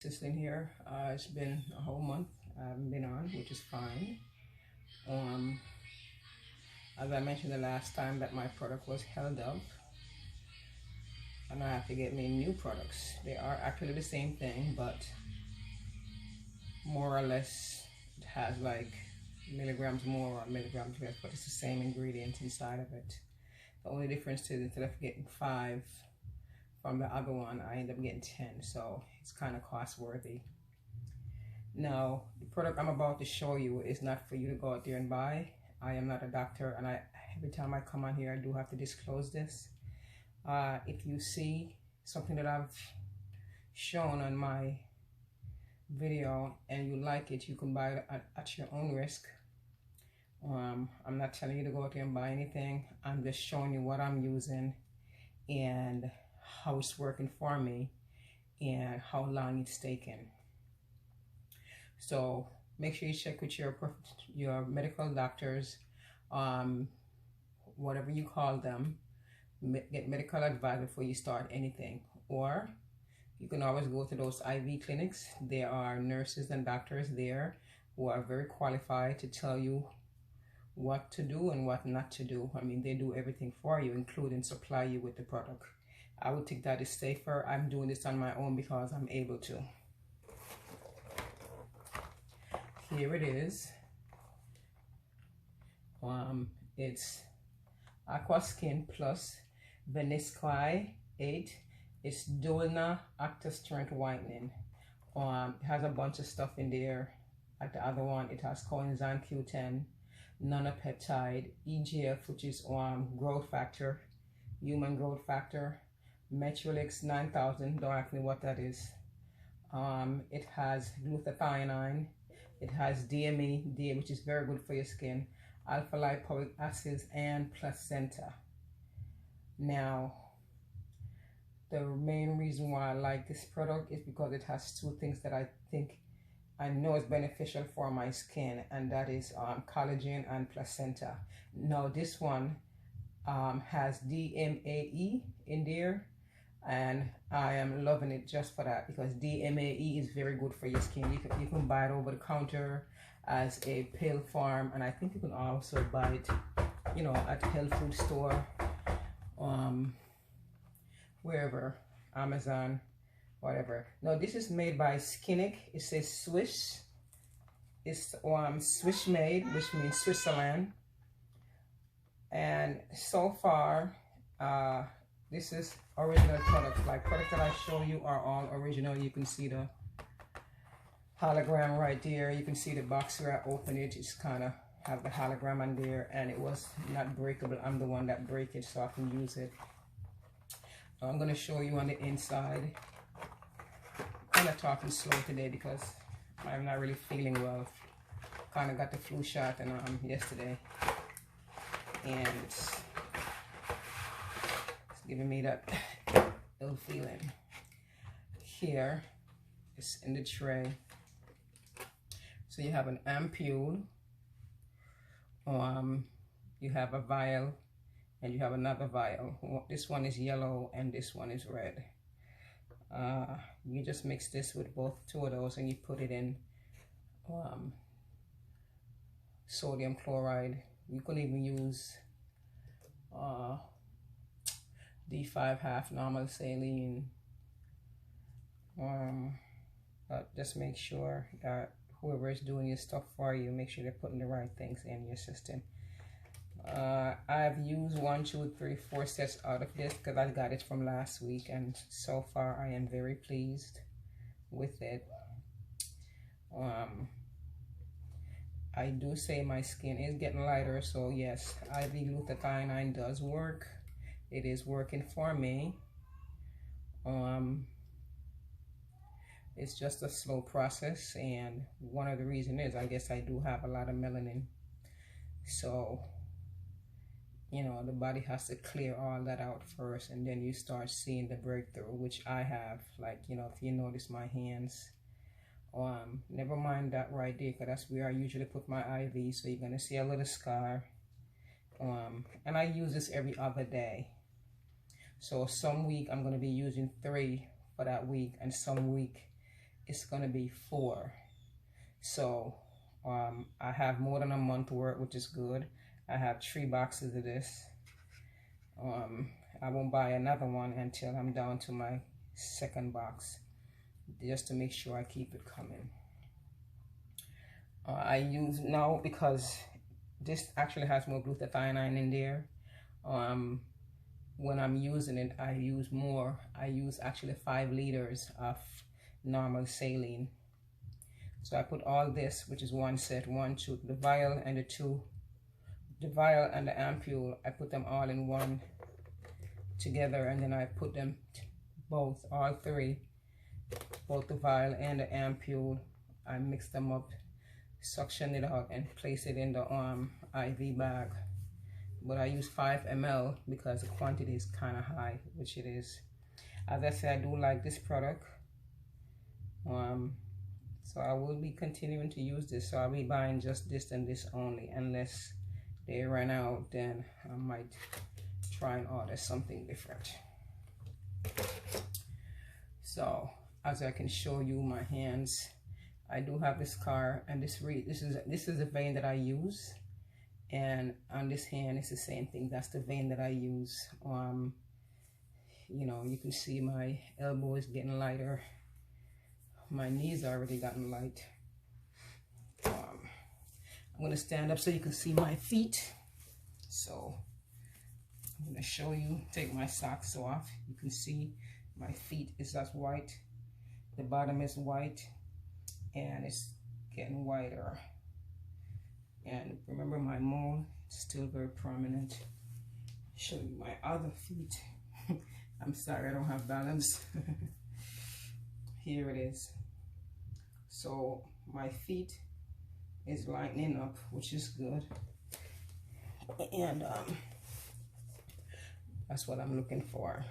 Consistent here. It's been a whole month I haven't been on, which is fine. As I mentioned the last time, that my product was held up and I have to get me new products. They are actually the same thing, but more or less it has like milligrams more or milligrams less, but it's the same ingredients inside of it. The only difference is instead of getting 5 from the other one, I end up getting 10, so it's kind of cost worthy. Now, the product I'm about to show you is not for you to go out there and buy. I am not a doctor, and every time I come on here, I do have to disclose this. If you see something that I've shown on my video and you like it, you can buy it at your own risk. I'm not telling you to go out there and buy anything. I'm just showing you what I'm using and how it's working for me and how long it's taken. So make sure you check with your medical doctors, whatever you call them. Get medical advice before you start anything. Or you can always go to those IV clinics. There are nurses and doctors there who are very qualified to tell you what to do and what not to do. I mean, they do everything for you, including supply you with the product. I would think that is safer. I'm doing this on my own because I'm able to. Here it is. It's Aqua Skin Plus Venisqui 8. It's Dual Active Strength Whitening. It has a bunch of stuff in there. Like the other one, it has coenzyme Q10, nonapeptide, EGF, which is growth factor, human growth factor, Metrolix 9000. Don't ask me what that is. It has glutathione. It has DME, which is very good for your skin, alpha lipoic acids, and placenta. Now, the main reason why I like this product is because it has 2 things that I know is beneficial for my skin, and that is collagen and placenta. Now, this one has DMAE in there, and I am loving it just for that, because DMAE is very good for your skin. You can buy it over the counter as a pill form, and I think you can also buy it, you know, at health food store, wherever, Amazon, whatever. Now, this is made by Skinic. It says Swiss. It's Swiss made, which means Switzerland. And so far, this is original products. Like products that I show you are all original. You can see the hologram right there. You can see the box where I open it. It's kind of have the hologram on there, and it was not breakable. I'm the one that break it so I can use it. I'm going to show you on the inside. Kind of talking slow today because I'm not really feeling well. Kind of got the flu shot and yesterday, and it's giving me that ill feeling. Here it's in the tray. So you have an ampule, you have a vial, and you have another vial. This one is yellow and this one is red. You just mix this with both 2 of those, and you put it in sodium chloride. You can even use D5 half normal saline, but just make sure that whoever is doing your stuff for you, make sure they're putting the right things in your system. I've used 1, 2, 3, 4 sets out of this because I got it from last week, and so far I am very pleased with it. I do say my skin is getting lighter, so yes, IV glutathione does work. It is working for me. It's just a slow process, and one of the reasons is I guess I do have a lot of melanin, so you know, the body has to clear all that out first, and then you start seeing the breakthrough, which I have. Like, you know, if you notice my hands, never mind that right there, because that's where I usually put my IV, so you're gonna see a little scar. And I use this every other day. So some week I'm gonna be using 3 for that week, and some week it's going to be 4. So I have more than a month worth, which is good. I have 3 boxes of this. I won't buy another one until I'm down to my 2nd box, just to make sure I keep it coming. I use now, because this actually has more glutathione in there. When I'm using it, I use more. I use actually 5 liters of normal saline. So I put all this, which is 1 set, 1, 2, the vial and the vial and the ampule, I put them all in one together, and then I put them both, all 3, both the vial and the ampule, I mix them up, suction it out, and place it in the IV bag. But I use 5 ml because the quantity is kind of high, which it is. As I said, I do like this product. So I will be continuing to use this. So I'll be buying just this and this only, unless they run out. Then I might try and order something different. So as I can show you my hands, I do have this scar, and this is the vein that I use, and on this hand it's the same thing. That's the vein that I use. You know, you can see my elbow is getting lighter. My knees already gotten light. I'm going to stand up so you can see my feet. So I'm going to show you, take my socks off. You can see my feet is just white. The bottom is white, and it's getting whiter. And remember, my mole is still very prominent. Show you my other feet. I'm sorry, I don't have balance. Here it is. So my feet is lightening up, which is good, and that's what I'm looking for.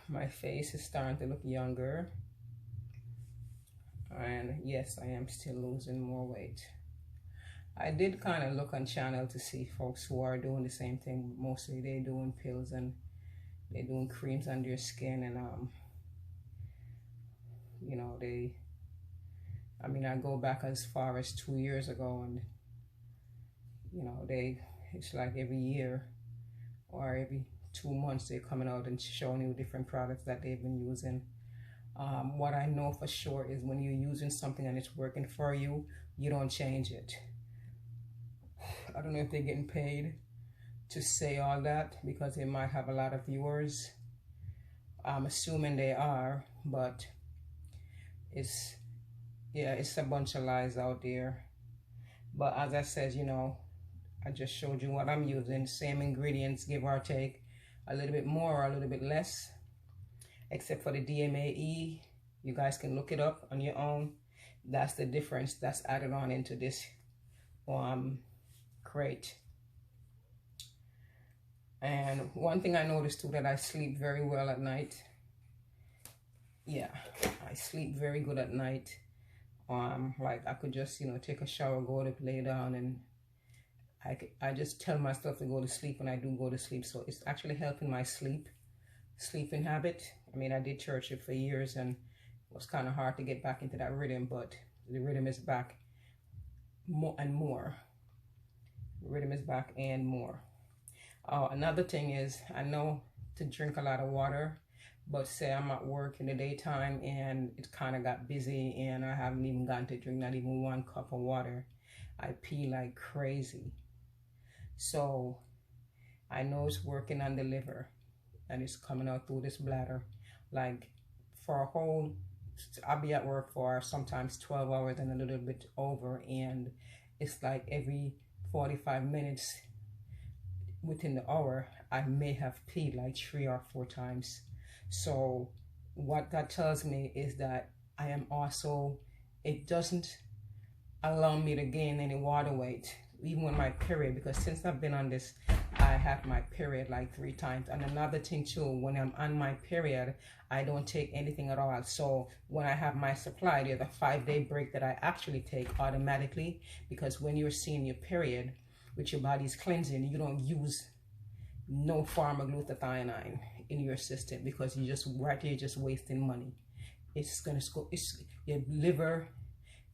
My face is starting to look younger, and yes, I am still losing more weight. I did kind of look on channel to see folks who are doing the same thing. Mostly they're doing pills and they're doing creams on their skin, and you know, I mean, I go back as far as 2 years ago, and you know, it's like every year or every 2 months they're coming out and showing you different products that they've been using. What I know for sure is when you're using something and it's working for you, you don't change it. I don't know if they're getting paid to say all that, because they might have a lot of viewers. I'm assuming they are, but it's a bunch of lies out there. But as I said, you know, I just showed you what I'm using. Same ingredients, give or take, a little bit more or a little bit less, except for the DMAE. You guys can look it up on your own. That's the difference that's added on into this crate. And one thing I noticed too, that I sleep very well at night. Yeah, I sleep very good at night. Like I could just, you know, take a shower, go to lay down, and I just tell myself to go to sleep when I do go to sleep. So it's actually helping my sleeping habit. I mean, I did church for years, and it was kind of hard to get back into that rhythm, but the rhythm is back more and more. The rhythm is back and more. Another thing is, I know to drink a lot of water, but say I'm at work in the daytime and it kind of got busy and I haven't even gotten to drink not even 1 cup of water, I pee like crazy. So I know it's working on the liver, and it's coming out through this bladder. Like for a whole, I'll be at work for sometimes 12 hours and a little bit over, and it's like every 45 minutes within the hour, I may have peed like 3 or 4 times. So what that tells me is that I am also, it doesn't allow me to gain any water weight, even with my period, because since I've been on this, I have my period like 3 times. And another thing too, when I'm on my period, I don't take anything at all. So when I have my supply, there's a 5-day break that I actually take automatically, because when you're seeing your period, with your body's cleansing, you don't use no form of glutathione in your system, because you're just wasting money. it's gonna go, it's your liver,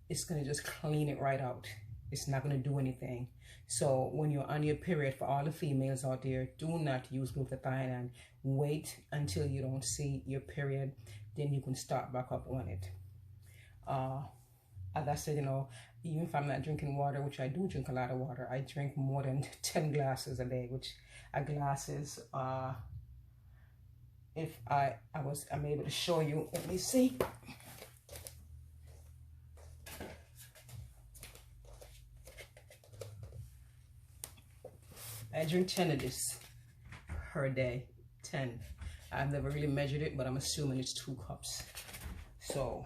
it's gonna just clean it right out. It's not gonna do anything. So when you're on your period, for all the females out there, do not use glutathione, and wait until you don't see your period, then you can start back up on it. As I said, you know, even if I'm not drinking water, which I do drink a lot of water, I drink more than 10 glasses a day, which a glass is, if I'm able to show you, let me see. I drink 10 of this per day, 10. I've never really measured it, but I'm assuming it's 2 cups. So,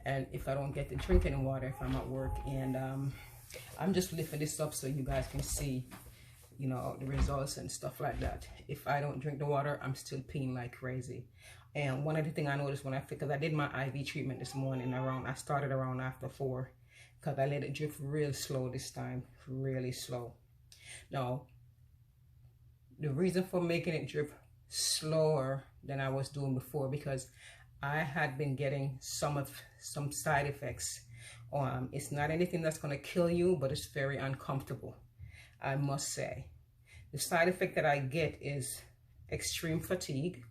and if I don't get to drink any water, if I'm at work, and I'm just lifting this up so you guys can see, you know, the results and stuff like that. If I don't drink the water, I'm still peeing like crazy. And one of the things I noticed when because I did my IV treatment this morning I started around after 4, because I let it drip real slow this time, really slow. Now, the reason for making it drip slower than I was doing before, because I had been getting some side effects. It's not anything that's going to kill you, but it's very uncomfortable, I must say. The side effect that I get is extreme fatigue,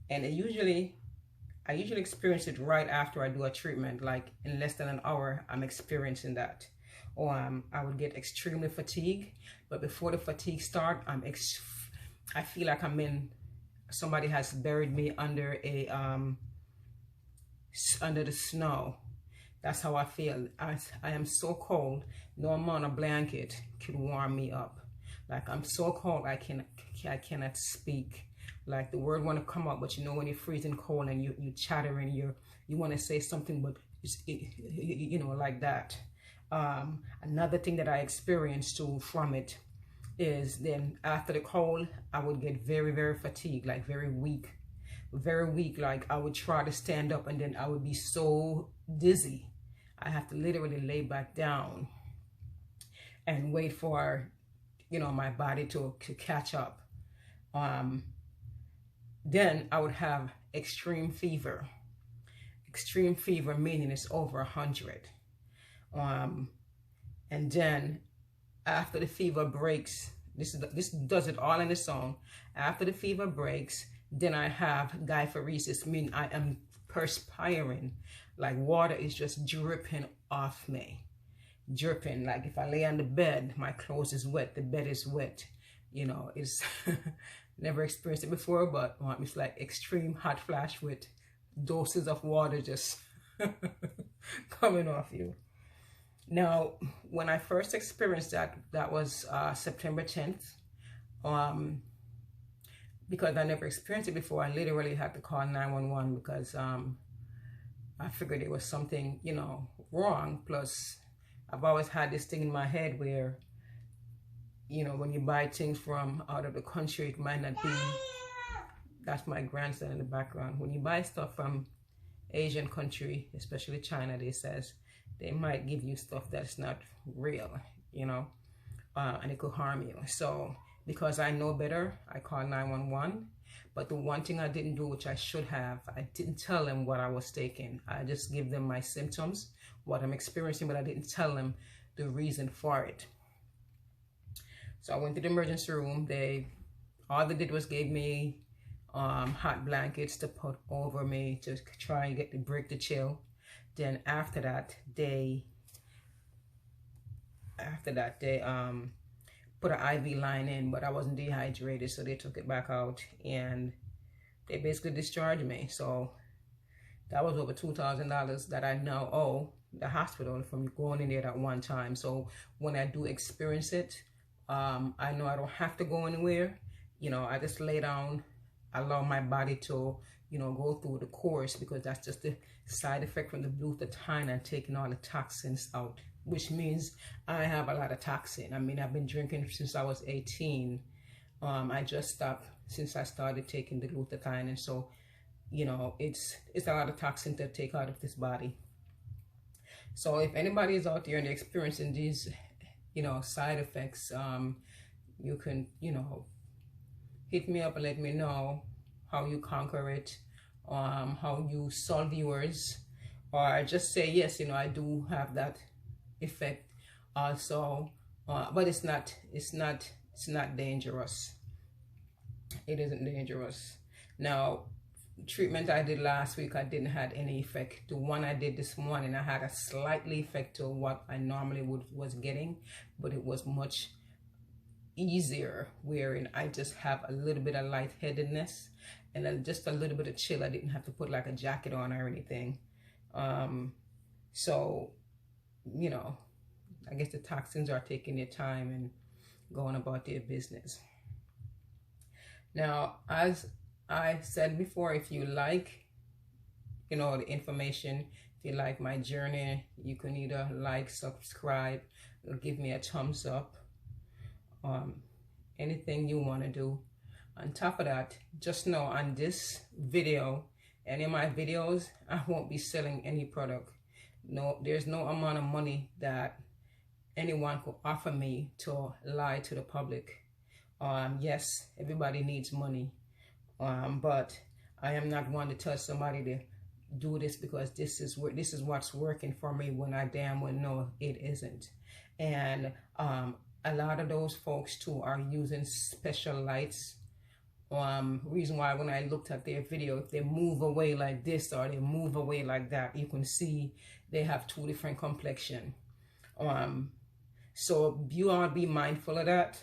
and I usually experience it right after I do a treatment, like in less than an hour I'm experiencing that. Or I would get extremely fatigued, but before the fatigue start, I feel like somebody has buried me under the snow. That's how I feel. I am so cold, no amount of blanket could warm me up. Like, I'm so cold, I cannot speak. Like, the word want to come out, but you know when you're freezing cold and you chattering, you want to say something, but it's, you know, like that. Another thing that I experienced too from it is then after the cold, I would get very, very fatigued, like very weak. Like I would try to stand up and then I would be so dizzy. I have to literally lay back down and wait for, you know, my body to catch up. Then I would have extreme fever. Extreme fever meaning it's over 100. And then after the fever breaks, this does it all in its own. After the fever breaks, then I have diaphoresis, meaning I am perspiring, like water is just dripping off me, dripping. Like if I lay on the bed, my clothes is wet, the bed is wet. You know, it's never experienced it before, but it's like extreme hot flash with doses of water just coming off you. Now, when I first experienced that was September 10th. Because I never experienced it before, I literally had to call 911 because I figured there was something, you know, wrong. Plus, I've always had this thing in my head where, you know, when you buy things from out of the country, it might not be, that's my grandson in the background. When you buy stuff from Asian country, especially China, they might give you stuff that's not real, you know, and it could harm you. So because I know better, I called 911. But the one thing I didn't do, which I should have, I didn't tell them what I was taking. I just give them my symptoms, what I'm experiencing, but I didn't tell them the reason for it. So I went to the emergency room. All they did was gave me hot blankets to put over me to try and break the chill. Then after that, they put an IV line in, but I wasn't dehydrated, so they took it back out and they basically discharged me. So that was over $2,000 that I now owe the hospital from going in there at one time. So when I do experience it, I know I don't have to go anywhere. You know, I just lay down, allow my body to, you know, go through the course, because that's just the side effect from the glutathione and taking all the toxins out, which means I have a lot of toxin. I mean, I've been drinking since I was 18. I just stopped since I started taking the glutathione, and so, you know, it's a lot of toxin to take out of this body. So if anybody is out there and they're experiencing these, you know, side effects, you can, you know, hit me up and let me know how you conquer it. how you solve yours, or just say yes, you know, I do have that effect also, but it's not dangerous. It isn't dangerous. Now, treatment I did last week, I didn't had any effect. The one I did this morning, I had a slightly effect to what I normally was getting, but it was much easier, wherein I just have a little bit of lightheadedness and just a little bit of chill. I didn't have to put like a jacket on or anything. So, you know, I guess the toxins are taking their time and going about their business. Now, as I said before, if you like, you know, the information, if you like my journey, you can either like, subscribe, or give me a thumbs up. Anything you want to do. On top of that, just know on this video, any of my videos, I won't be selling any product. No, there's no amount of money that anyone could offer me to lie to the public. Yes, everybody needs money, but I am not one to tell somebody to do this because this is what's working for me, when I damn well know it isn't. And a lot of those folks too are using special lights. Reason why when I looked at their video, if they move away like this or they move away like that, you can see they have two different complexion. So you all be mindful of that.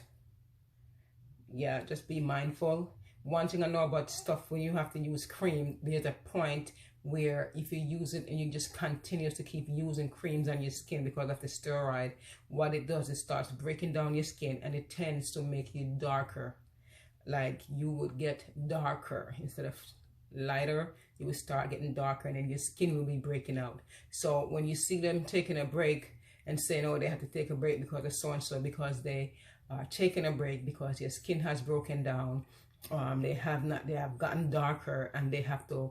Yeah, just be mindful. One thing I know about stuff, when you have to use cream, there's a point where if you use it and you just continue to keep using creams on your skin because of the steroid, what it does is starts breaking down your skin, and it tends to make you darker. Like you would get darker instead of lighter, you would start getting darker, and then your skin will be breaking out. So when you see them taking a break and saying, oh, they have to take a break because of so and so, because they are taking a break because your skin has broken down, they have gotten darker, and they have to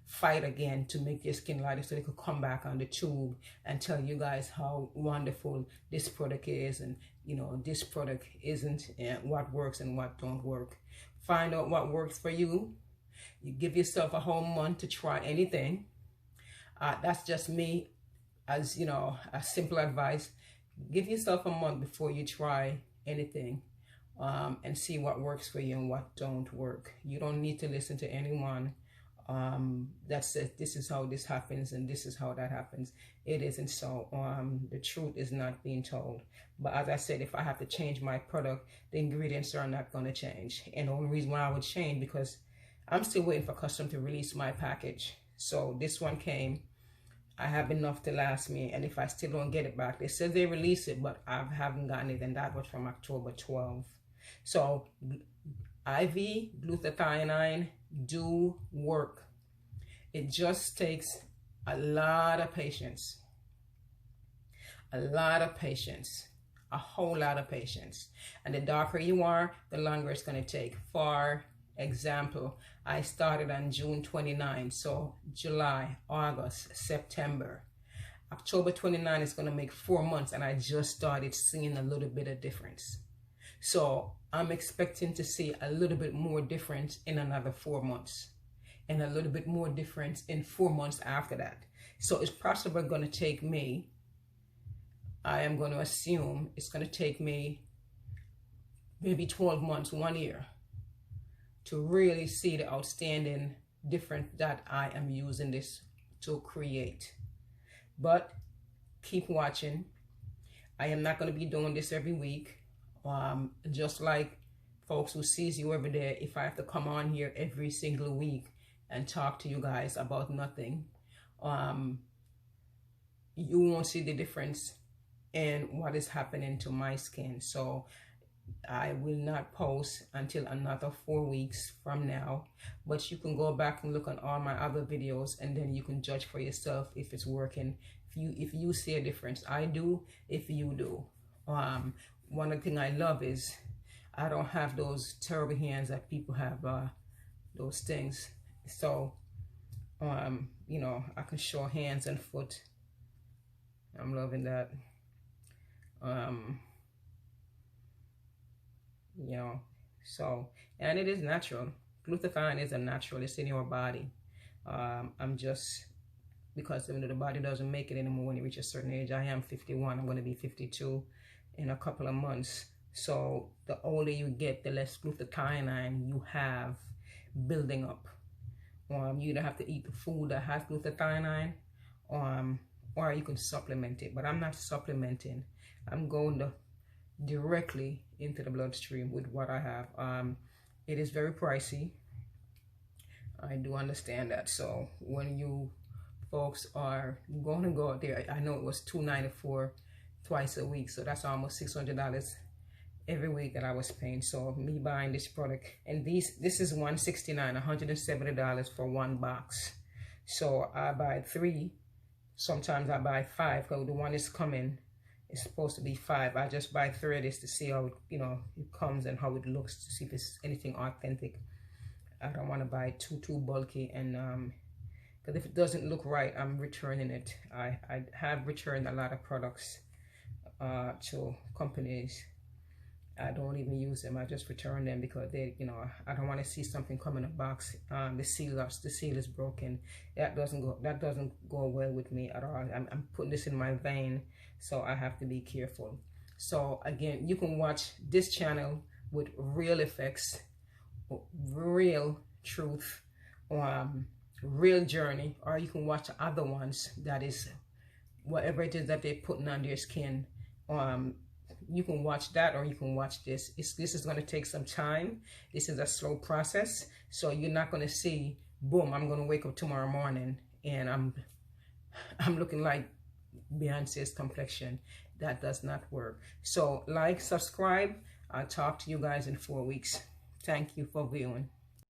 fight again to make their skin lighter so they could come back on the tube and tell you guys how wonderful this product is, and you know, this product isn't, what works and what don't work. Find out what works for you. You give yourself a whole month to try anything. That's just me, as you know, a simple advice. Give yourself a month before you try anything, and see what works for you and what don't work. You don't need to listen to anyone that says this is how this happens and this is how that happens. It isn't so. The truth is not being told. But as I said, if I have to change my product, the ingredients are not going to change. And the only reason why I would change, because I'm still waiting for custom to release my package. So this one came. I have enough to last me, and if I still don't get it back, they said they release it, but I haven't gotten it, and that was from October 12th. So IV glutathione do work. It just takes a lot of patience, a whole lot of patience. And the darker you are, the longer it's going to take. For example, I started on June 29, so July, August, September. October 29 is going to make 4 months, and I just started seeing a little bit of difference. So I'm expecting to see a little bit more difference in another 4 months, and a little bit more difference in 4 months after that. So it's possibly going to take me, I am going to assume it's going to take me maybe 12 months, 1 year, to really see the outstanding difference that I am using this to create. But keep watching. I am not going to be doing this every week. Just like folks who sees you every day, if I have to come on here every single week and talk to you guys about nothing, you won't see the difference in what is happening to my skin. So I will not post until another 4 weeks from now, but you can go back and look at all my other videos, and then you can judge for yourself if it's working. If you see a difference, I do. If you do, one of the things I love is I don't have those terrible hands that people have, those things. So you know, I can show hands and foot. I'm loving that. You know, so, and it is natural. Glutathione is a natural. It's in your body. I'm just, because the body doesn't make it anymore when you reach a certain age. I am 51. I'm going to be 52 in a couple of months. So the older you get, the less glutathione you have building up. You either have to eat the food that has glutathione, or you can supplement it. But I'm not supplementing. I'm going directly into the bloodstream with what I have. It is very pricey. I do understand that. So when you folks are going to go out there, I know it was $294 twice a week, so that's almost $600 every week that I was paying. So me buying this product, and this is $169, $170 for one box. So I buy 3. Sometimes I buy 5, because the one is coming is supposed to be 5. I just buy 3 of this to see how it comes and how it looks, to see if it's anything authentic. I don't want to buy too bulky, and because if it doesn't look right, I'm returning it. I have returned a lot of products to companies. I don't even use them. I just return them because they, I don't want to see something come in a box. The seal is broken. That doesn't go well with me at all. I'm putting this in my vein, so I have to be careful. So again, you can watch this channel with real effects, real truth, real journey, or you can watch other ones that is whatever it is that they're putting on their skin. You can watch that, or you can watch this. This is going to take some time. This is a slow process, so you're not going to see, boom, I'm going to wake up tomorrow morning and I'm looking like Beyonce's complexion. That does not work. So like, subscribe. I'll talk to you guys in 4 weeks. Thank you for viewing.